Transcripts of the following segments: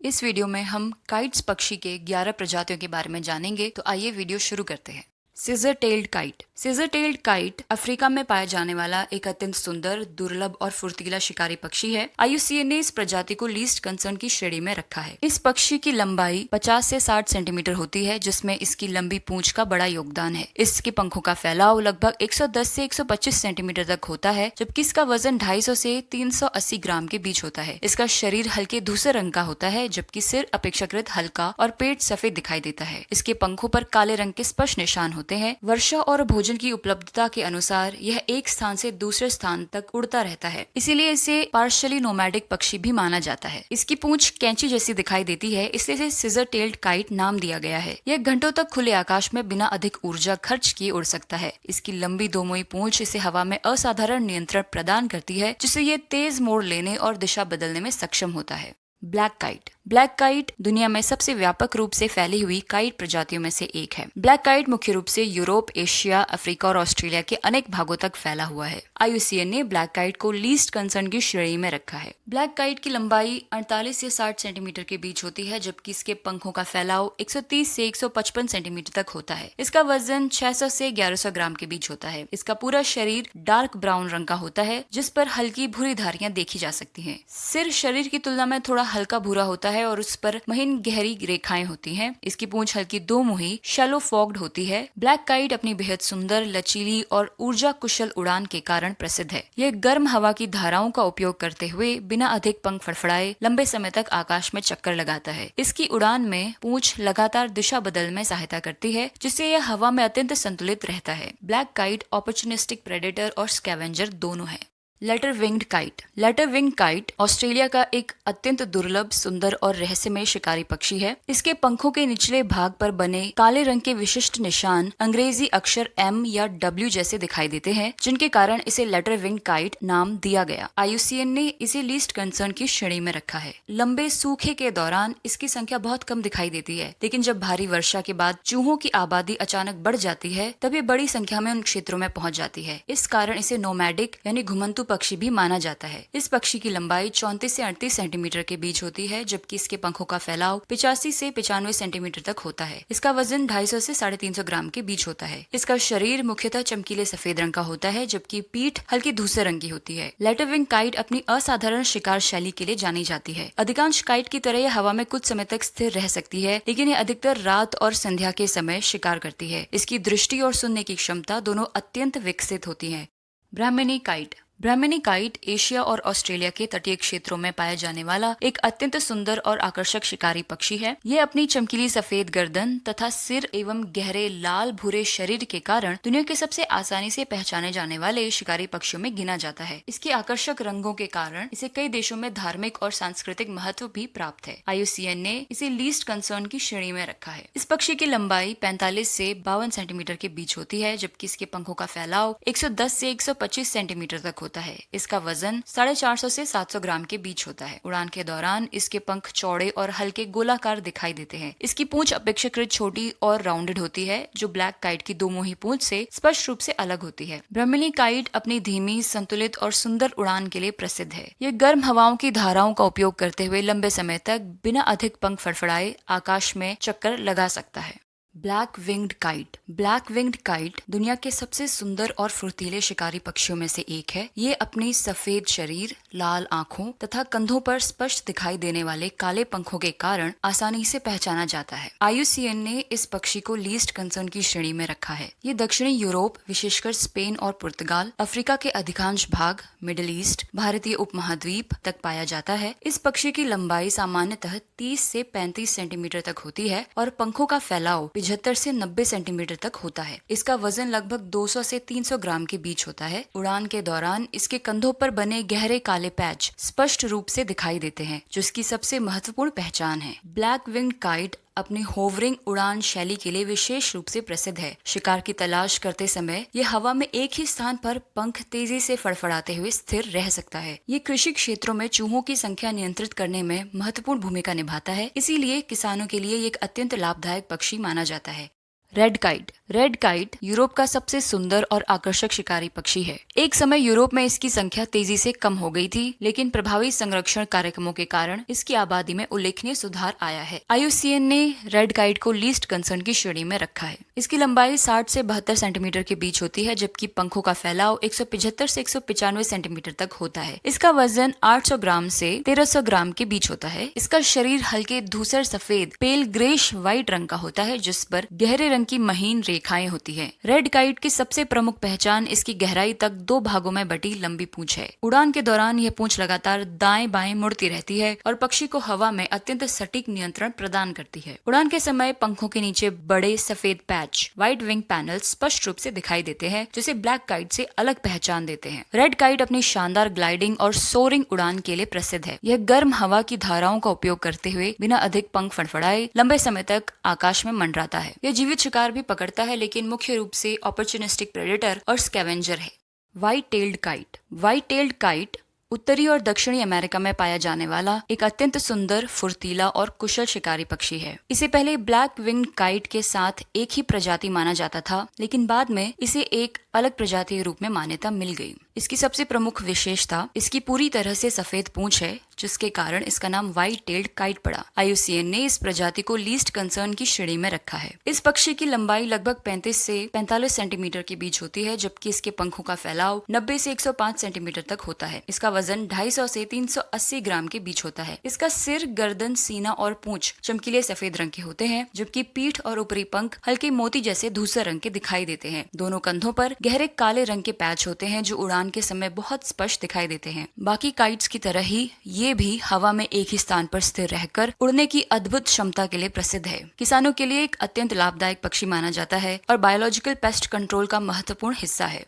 इस वीडियो में हम काइट्स पक्षी के 11 प्रजातियों के बारे में जानेंगे, तो आइए वीडियो शुरू करते हैं। Scissor tailed kite. Scissor tailed kite Africa में पाया जाने वाला एक अत्यंत सुंदर, दुर्लभ और फुर्तीला शिकारी पक्षी है। IUCN ने इस प्रजाति को लीस्ट कंसर्न की श्रेणी में रखा है। इस पक्षी की लंबाई 50 से 60 सेंटीमीटर होती है, जिसमें इसकी लंबी पूंछ का बड़ा योगदान है। इसके पंखों का फैलाव लगभग 110 से 125 सेंटीमीटर तक होता है, जबकि इसका वजन 250 से 380 ग्राम के बीच होता है। इसका शरीर हल्के धूसर रंग का होता है, जबकि सिर अपेक्षाकृत हल्का और पेट सफेद दिखाई देता है। इसके पंखों पर काले रंग के स्पष्ट निशान होते हैं। वर्षा और भोजन की उपलब्धता के अनुसार यह एक स्थान से दूसरे स्थान तक उड़ता रहता है, इसीलिए इसे पार्शियली नोमैडिक पक्षी भी माना जाता है। इसकी पूंछ कैंची जैसी दिखाई देती है, इसलिए इसे सीजर टेल्ड काइट नाम दिया गया है। यह घंटों तक खुले आकाश में बिना अधिक ऊर्जा खर्च किए उड़ सकता है। इसकी लंबी दोमुई पूंछ इसे हवा में असाधारण नियंत्रण प्रदान करती है, जिससे ये तेज मोड़ लेने और दिशा बदलने में सक्षम होता है। Black kite. ब्लैक काइट दुनिया में सबसे व्यापक रूप से फैली हुई काइट प्रजातियों में से एक है। ब्लैक काइट मुख्य रूप से यूरोप, एशिया, अफ्रीका और ऑस्ट्रेलिया के अनेक भागों तक फैला हुआ है। IUCN ने ब्लैक काइट को लीस्ट कंसर्न की श्रेणी में रखा है। ब्लैक काइट की लंबाई 48 से 60 सेंटीमीटर के बीच होती है, जबकि इसके पंखों का फैलाव 130 से 155 सेंटीमीटर तक होता है। इसका वजन 600 से 1100 ग्राम के बीच होता है। इसका पूरा शरीर डार्क ब्राउन रंग का होता है, जिस पर हल्की भूरी धारियां देखी जा सकती हैं। सिर शरीर की तुलना में थोड़ा हल्का भूरा होता है और उस पर महीन गहरी रेखाएं होती हैं। इसकी पूंछ हल्की दोमुही शैलो फॉग्ड होती है। ब्लैक काइट अपनी बेहद सुंदर, लचीली और ऊर्जा कुशल उड़ान के कारण प्रसिद्ध है। यह गर्म हवा की धाराओं का उपयोग करते हुए बिना अधिक पंख फड़फड़ाए लंबे समय तक आकाश में चक्कर लगाता है। इसकी उड़ान में पूंछ लगातार दिशा बदलने में सहायता करती है, जिससे यह हवा में अत्यंत संतुलित रहता है। ब्लैक काइट ऑपर्चुनिस्टिक प्रेडेटर और स्कैवेंजर दोनों है। Letter winged kite. Letter winged kite Australia का एक अत्यंत दुर्लभ, सुंदर और रहस्यमय शिकारी पक्षी है। इसके पंखों के निचले भाग पर बने काले रंग के विशिष्ट निशान अंग्रेजी अक्षर M या W जैसे दिखाई देते हैं, जिनके कारण इसे लेटर विंग्ड काइट नाम दिया गया। IUCN ने इसे लीस्ट कंसर्न की श्रेणी में रखा है। लंबे सूखे के दौरान इसकी संख्या बहुत कम दिखाई देती है, लेकिन जब भारी वर्षा के बाद चूहों की आबादी अचानक बढ़ जाती है, तब ये बड़ी संख्या में उन क्षेत्रों में पहुंच जाती है। इस कारण इसे नोमैडिक यानी घुमंतु पक्षी भी माना जाता है। इस पक्षी की लंबाई 34 से 38 सेंटीमीटर के बीच होती है, जबकि इसके पंखों का फैलाव 85 से 95 सेंटीमीटर तक होता है। इसका वजन 250 से 350 ग्राम के बीच होता है। इसका शरीर मुख्यतः चमकीले सफेद रंग का होता है, जबकि पीठ हल्की धूसर रंग की होती है। लेटर विंग काइट अपनी असाधारण शिकार शैली के लिए जानी जाती है। अधिकांश काइट की तरह यह हवा में कुछ समय तक स्थिर रह सकती है, लेकिन यह अधिकतर रात और संध्या के समय शिकार करती है। इसकी दृष्टि और सुनने की क्षमता दोनों अत्यंत विकसित होती है। ब्राह्मणी काइट। ब्राह्मणी काइट एशिया और ऑस्ट्रेलिया के तटीय क्षेत्रों में पाया जाने वाला एक अत्यंत सुंदर और आकर्षक शिकारी पक्षी है। यह अपनी चमकीली सफेद गर्दन तथा सिर एवं गहरे लाल भूरे शरीर के कारण दुनिया के सबसे आसानी से पहचाने जाने वाले शिकारी पक्षियों में गिना जाता है। इसके आकर्षक रंगों के कारण इसे कई देशों में धार्मिक और सांस्कृतिक महत्व भी प्राप्त है। IUCN ने इसे लीस्ट कंसर्न की श्रेणी में रखा है। इस पक्षी की लंबाई 45 से 52 सेंटीमीटर के बीच होती है, जबकि इसके पंखों का फैलाव 110 से 125 सेंटीमीटर तक होता है। इसका वजन 450 से 700 ग्राम के बीच होता है। उड़ान के दौरान इसके पंख चौड़े और हल्के गोलाकार दिखाई देते हैं। इसकी पूंछ अपेक्षाकृत छोटी और राउंडेड होती है, जो ब्लैक काइट की दोमुही पूंछ से स्पष्ट रूप से अलग होती है। ब्राह्मणी काइट अपनी धीमी, संतुलित और सुंदर उड़ान के लिए प्रसिद्ध है। यह गर्म हवाओं की धाराओं का उपयोग करते हुए लंबे समय तक बिना अधिक पंख फड़फड़ाए आकाश में चक्कर लगा सकता है। Black winged kite. Black winged kite दुनिया के सबसे सुंदर और फुर्तीले शिकारी पक्षियों में से एक है। ये अपनी सफेद शरीर, लाल आंखों तथा कंधों पर स्पष्ट दिखाई देने वाले काले पंखों के कारण आसानी से पहचाना जाता है। IUCN ने इस पक्षी को लीस्ट कंसर्न की श्रेणी में रखा है। ये दक्षिणी यूरोप, विशेषकर स्पेन और पुर्तगाल, अफ्रीका के अधिकांश भाग, मिडिल ईस्ट, भारतीय उपमहाद्वीप तक पाया जाता है। इस पक्षी की लंबाई सामान्यतः 30 से 35 सेंटीमीटर तक होती है और पंखों का फैलाव 75 से 90 सेंटीमीटर तक होता है। इसका वजन लगभग 200 से 300 ग्राम के बीच होता है। उड़ान के दौरान इसके कंधों पर बने गहरे काले पैच स्पष्ट रूप से दिखाई देते हैं, जो इसकी सबसे महत्वपूर्ण पहचान है। ब्लैक विंग्ड काइट अपनी होवरिंग उड़ान शैली के लिए विशेष रूप से प्रसिद्ध है। शिकार की तलाश करते समय ये हवा में एक ही स्थान पर पंख तेजी से फड़फड़ाते हुए स्थिर रह सकता है। ये कृषि क्षेत्रों में चूहों की संख्या नियंत्रित करने में महत्वपूर्ण भूमिका निभाता है, इसीलिए किसानों के लिए एक अत्यंत लाभदायक पक्षी माना जाता है। Red kite. Red kite Europe का सबसे सुंदर और आकर्षक शिकारी पक्षी है। एक समय यूरोप में इसकी संख्या तेजी से कम हो गई थी, लेकिन प्रभावी संरक्षण कार्यक्रमों के कारण इसकी आबादी में उल्लेखनीय सुधार आया है। IUCN ने रेड काइट को लीस्ट कंसर्न की श्रेणी में रखा है। इसकी लंबाई 60 से 72 सेंटीमीटर के बीच होती है, जबकि पंखों का फैलाव 175 से 195 सेंटीमीटर तक होता है। इसका वजन 800 ग्राम से 1300 ग्राम के बीच होता है। इसका शरीर हल्के धूसर सफेद पेल ग्रेश व्हाइट रंग का होता है, जिस पर गहरे रंग की महीन रेखाएं होती है। रेड काइट की सबसे प्रमुख पहचान इसकी गहराई तक 2 भागों में बटी लंबी पूंछ है। उड़ान के दौरान यह पूंछ लगातार दाएं बाएं मुड़ती रहती है और पक्षी को हवा में अत्यंत सटीक नियंत्रण प्रदान करती है। उड़ान के समय पंखों के नीचे बड़े सफेद पैच व्हाइट विंग पैनल स्पष्ट रूप से दिखाई देते हैं, जिसे ब्लैक काइट से अलग पहचान देते हैं। रेड काइट अपनी शानदार ग्लाइडिंग और सोरिंग उड़ान के लिए प्रसिद्ध है। यह गर्म हवा की धाराओं का उपयोग करते हुए बिना अधिक पंख फड़फड़ाए लंबे समय तक आकाश में मंडराता है। यह जीवित शिकार भी पकड़ता है, लेकिन मुख्य रूप से ऑपर्चुनिस्टिक प्रेडेटर और स्कैवेंजर है। White tailed kite. White tailed kite उत्तरी और दक्षिणी अमेरिका में पाया जाने वाला एक अत्यंत सुंदर, फुर्तीला और कुशल शिकारी पक्षी है। इसे पहले ब्लैक विंग्ड काइट के साथ एक ही प्रजाति माना जाता था, लेकिन बाद में इसे एक अलग प्रजाति के रूप में मान्यता मिल गई। इसकी सबसे प्रमुख विशेषता इसकी पूरी तरह से सफेद पूंछ है, जिसके कारण इसका नाम व्हाइट टेल्ड काइट पड़ा। IUCN ने इस प्रजाति को लीस्ट कंसर्न की श्रेणी में रखा है। इस पक्षी की लंबाई लगभग 35 से 45 सेंटीमीटर के बीच होती है, जबकि इसके पंखों का फैलाव 90 से 105 सेंटीमीटर तक होता है। इसका वजन 250 से 380 ग्राम के बीच होता है। इसका सिर, गर्दन, सीना और पूंछ चमकीले सफेद रंग के होते हैं, जबकि पीठ और ऊपरी पंख हल्के मोती जैसे धूसर रंग के दिखाई देते हैं। दोनों कंधों पर गहरे काले रंग के पैच होते हैं, जो उड़ान के समय बहुत स्पष्ट दिखाई देते हैं। बाकी काइट्स की तरह ही ये भी हवा में एक ही स्थान पर स्थिर रहकर उड़ने की अद्भुत क्षमता के लिए प्रसिद्ध है। किसानों के लिए एक अत्यंत लाभदायक पक्षी माना जाता है और बायोलॉजिकल पेस्ट कंट्रोल का महत्वपूर्ण हिस्सा है।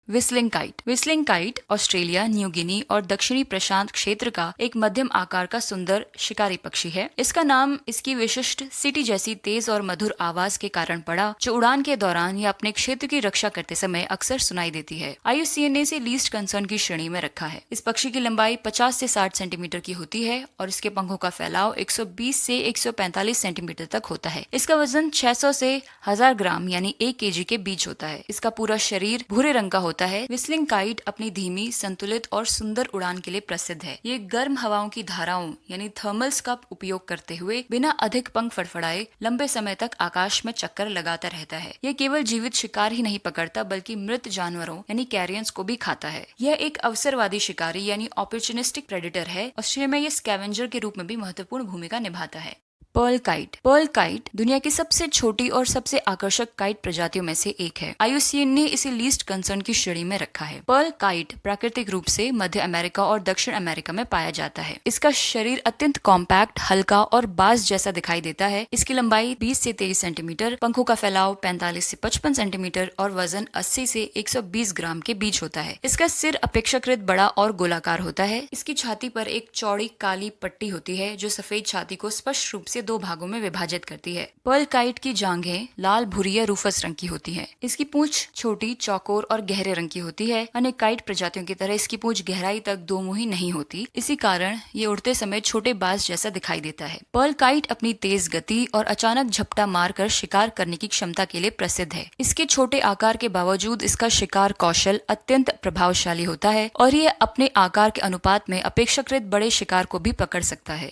Whistling kite. Whistling kite Australia, New Guinea और दक्षिणी प्रशांत क्षेत्र का एक मध्यम आकार का सुंदर शिकारी पक्षी है। इसका नाम इसकी विशिष्ट सीटी जैसी तेज और मधुर आवाज के कारण पड़ा, जो उड़ान के दौरान या अपने क्षेत्र की रक्षा करते समय अक्सर सुनाई देती है। IUCN ने इसे लीस्ट कंसर्न की श्रेणी में रखा है। इस पक्षी की लंबाई 50 से 60 सेंटीमीटर की होती है और इसके पंखों का फैलाव 120 से 145 सेंटीमीटर तक होता है। इसका वजन 600 से 1000 ग्राम यानी 1 kg के बीच होता है। इसका पूरा शरीर भूरे रंग का होता है। व्हिस्लिंग काइट अपनी धीमी, संतुलित और सुंदर उड़ान के लिए प्रसिद्ध है। ये गर्म हवाओं की धाराओं यानी थर्मल्स का उपयोग करते हुए बिना अधिक पंख फड़फड़ाए लंबे समय तक आकाश में चक्कर लगाता रहता है। यह केवल जीवित शिकार ही नहीं पकड़ता, बल्कि मृत जानवरों यानी कैरियंस को भी खाता है। यह एक अवसरवादी शिकारी यानी ऑपर्चुनिस्टिक प्रेडेटर है। ऑस्ट्रेलिया में यह स्कैवेंजर के रूप में भी महत्वपूर्ण भूमिका निभाता है। Perl kite. पर्ल काइट दुनिया की सबसे छोटी और सबसे आकर्षक काइट प्रजातियों में से एक है। IUCN ने इसे लीस्ट कंसर्न की श्रेणी में रखा है। पर्ल काइट प्राकृतिक रूप से मध्य अमेरिका और दक्षिण अमेरिका में पाया जाता है। इसका शरीर अत्यंत कॉम्पैक्ट, हल्का और बाज जैसा दिखाई देता है। इसकी लंबाई 20 से 23 सेंटीमीटर, पंखों का फैलाव 45 से 55 सेंटीमीटर और वजन 80 से 120 ग्राम के बीच होता है। इसका सिर अपेक्षाकृत बड़ा और गोलाकार होता है। इसकी छाती पर एक चौड़ी काली पट्टी होती है, जो सफेद छाती को स्पष्ट रूप से 2 भागों में विभाजित करती है। पर्ल काइट की जांघें लाल, भूरी या रूफस रंग की होती हैं। इसकी पूंछ छोटी, चौकोर और गहरे रंग की होती है। अन्य काइट प्रजातियों की तरह इसकी पूंछ गहराई तक 2 मुही नहीं होती। इसी कारण ये उड़ते समय छोटे बाज जैसा दिखाई देता है। पर्ल काइट अपनी तेज गति और अचानक झपटा मारकर शिकार करने की क्षमता के लिए प्रसिद्ध है। इसके छोटे आकार के बावजूद इसका शिकार कौशल अत्यंत प्रभावशाली होता है और यह अपने आकार के अनुपात में अपेक्षाकृत बड़े शिकार को भी पकड़ सकता है।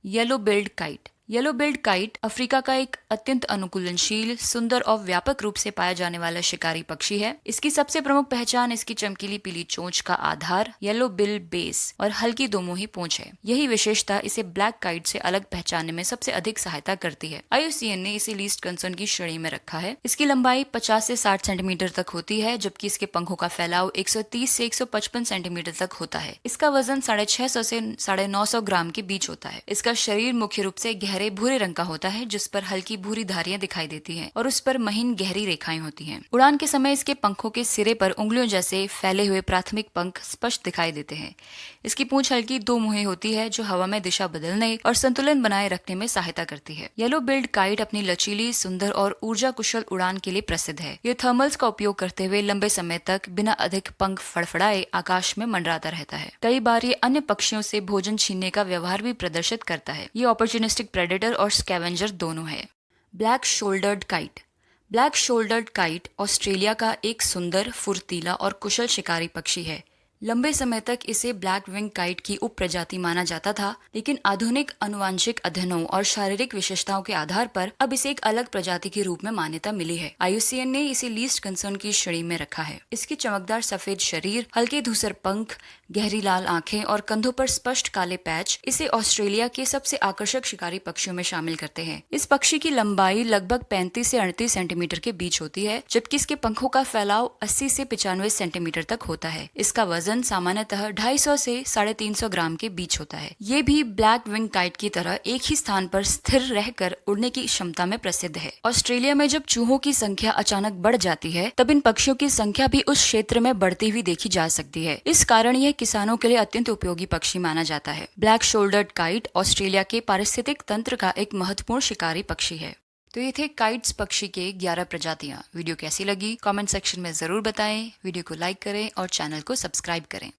Yellow build kite. Yellow build kite Africa का एक अत्यंत अनुकूलनशील, सुंदर और व्यापक रूप से पाया जाने वाला शिकारी पक्षी है। इसकी सबसे प्रमुख पहचान इसकी चमकीली पीली चोंच का आधार, येलो बिल बेस और हल्की 2 मुही पूंछ है। यही विशेषता इसे ब्लैक काइट से अलग पहचानने में सबसे अधिक सहायता करती है। IUCN ने इसे लीस्ट कंसर्न की श्रेणी में रखा है। इसकी लंबाई 50 से 60 सेंटीमीटर तक होती है, जबकि इसके पंखों का फैलाव 130 से 155 सेंटीमीटर तक होता है। इसका वजन 650 से 950 ग्राम के बीच होता है। इसका शरीर मुख्य रूप से गहरे भूरे रंग का होता है, जिस पर हल्की भूरी धारियां दिखाई देती हैं और उस पर महीन गहरी रेखाएं होती हैं। उड़ान के समय इसके पंखों के सिरे पर उंगलियों जैसे फैले हुए प्राथमिक पंख स्पष्ट दिखाई देते हैं। इसकी पूंछ हल्की 2 मुही होती है, जो हवा में दिशा बदलने और संतुलन बनाए रखने में सहायता करती है। येलो बिल्ड काइट अपनी लचीली, सुंदर और ऊर्जा कुशल उड़ान के लिए प्रसिद्ध है। ये थर्मल्स का उपयोग करते हुए लंबे समय तक बिना अधिक पंख फड़फड़ाए आकाश में मंडराता रहता है। कई बार ये अन्य पक्षियों से भोजन छीनने का व्यवहार भी प्रदर्शित करता है। ये ऑपर्चुनिस्टिक प्रेडेटर और स्कैवेंजर दोनों है। Black shouldered kite. Black shouldered kite Australia का एक सुंदर, फुर्तीला और कुशल शिकारी पक्षी है। लंबे समय तक इसे ब्लैक विंग काइट की उप प्रजाति माना जाता था, लेकिन आधुनिक आनुवांशिक अध्ययनों और शारीरिक विशेषताओं के आधार पर अब इसे एक अलग प्रजाति के रूप में मान्यता मिली है। IUCN ने इसे लीस्ट कंसर्न की श्रेणी में रखा है। इसकी चमकदार सफेद शरीर, हल्के धूसर पंख, गहरी लाल आंखें और कंधों पर स्पष्ट काले पैच इसे ऑस्ट्रेलिया के सबसे आकर्षक शिकारी पक्षियों में शामिल करते हैं। इस पक्षी की लंबाई लगभग 35 से 38 सेंटीमीटर के बीच होती है, जबकि इसके पंखों का फैलाव 80 से 95 सेंटीमीटर तक होता है। इसका वजन सामान्यतः 250 से 350 ग्राम के बीच होता है। ये भी ब्लैक विंग काइट की तरह एक ही स्थान पर स्थिर रहकर उड़ने की क्षमता में प्रसिद्ध है। ऑस्ट्रेलिया में जब चूहों की संख्या अचानक बढ़ जाती है, तब इन पक्षियों की संख्या भी उस क्षेत्र में बढ़ती हुई देखी जा सकती है। इस कारण यह किसानों के लिए अत्यंत उपयोगी पक्षी माना जाता है। ब्लैक शोल्डर्ड काइट ऑस्ट्रेलिया के पारिस्थितिक तंत्र का एक महत्वपूर्ण शिकारी पक्षी है। तो ये थे काइट्स पक्षी के 11 प्रजातियां। वीडियो कैसी लगी कमेंट सेक्शन में जरूर बताएं। वीडियो को लाइक करें और चैनल को सब्सक्राइब करें।